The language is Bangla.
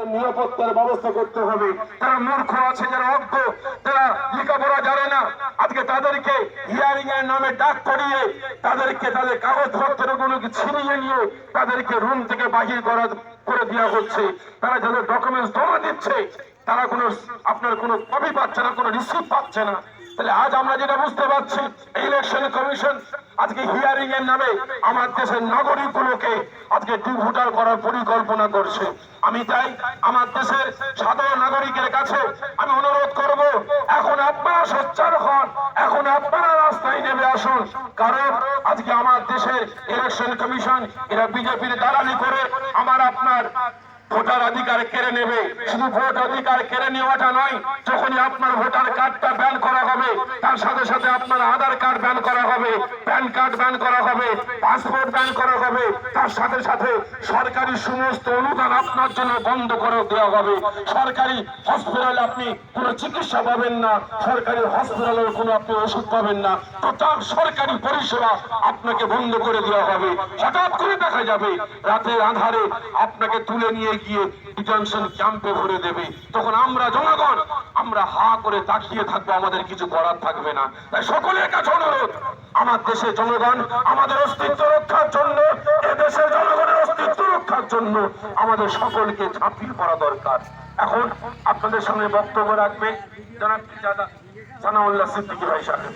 নিরাপত্তার ব্যবস্থা করতে হবে। যারা মূর্খ আছে, যারা অজ্ঞ, যারা লেখাপড়া জানে না, আজকে তাদেরকে হিয়ারিং এর নামে ডাক করিয়ে তাদেরকে তাদের কাগজপত্র গুলোকে ছিনিয়ে নিয়ে তাদেরকে রুম থেকে বাহির করে দেওয়া হচ্ছে। তারা যাদের ডকুমেন্টস জমা দিচ্ছে তারা আপনার কোনো কপি পাচ্ছে না, কোনো রিসিভ পাচ্ছে না। তাহলে আজ আমরা যেটা বুঝতে পারছি, ইলেকশন কমিশন আজকে হিয়ারিং এর নামে আমার দেশের নাগরিক গুলোকে আজকে ডিভোটার করার পরিকল্পনা করছে। আমি চাই আমার দেশের সাধারণ নাগরিকের কাছে আমি অনুরোধ করব, এখন আপনারা সোচ্চার হন, এখন আপনারা রাস্তায় নেমে আসুন। কারণ আজকে আমার দেশের ইলেকশন কমিশন এরা বিজেপির দালালি করে আমার আপনার ভোটার অধিকার কেড়ে নেবে। শুধু ভোট অধিকার কেড়ে নেওয়াটা নয়, যখনই আপনার ভোটার কার্ডটা ব্যান করা হবে তার সাথে সাথে আপনার আধার কার্ড ব্যান করা হবে, প্যান কার্ড ব্যান করা হবে, পাসপোর্ট ব্যান করা হবে, তার সাথে সাথে সরকারি সমস্ত অনুদান আপনার জন্য বন্ধ করে দেওয়া হবে। সরকারি হসপিটালে আপনি কোনো চিকিৎসা পাবেন না, সরকারি হসপিটালের কোনো আপনি ওষুধ পাবেন না, টোটাল সরকারি পরিষেবা আপনাকে বন্ধ করে দেওয়া হবে। হঠাৎ করে দেখা যাবে রাতের আধারে আপনাকে তুলে নিয়ে গিয়ে ডিটেনশন ক্যাম্পে ভরে দেবে। তখন আমরা জনগণ আমরা হা করে তাকিয়ে থাকবো, আমাদের কিছু করার থাকবে না। তাই সকলের কাছে অনুরোধ, আমার দেশের জনগণ আমাদের অস্তিত্ব রক্ষার জন্য, এদেশের জনগণের অস্তিত্ব রক্ষার জন্য আমাদের সকলকে ঝাঁপিয়ে পড়া দরকার। এখন আপনাদের সামনে বক্তব্য রাখবে জনাব সানাউল্লাহ সিদ্দিকী ভাই সাহেব।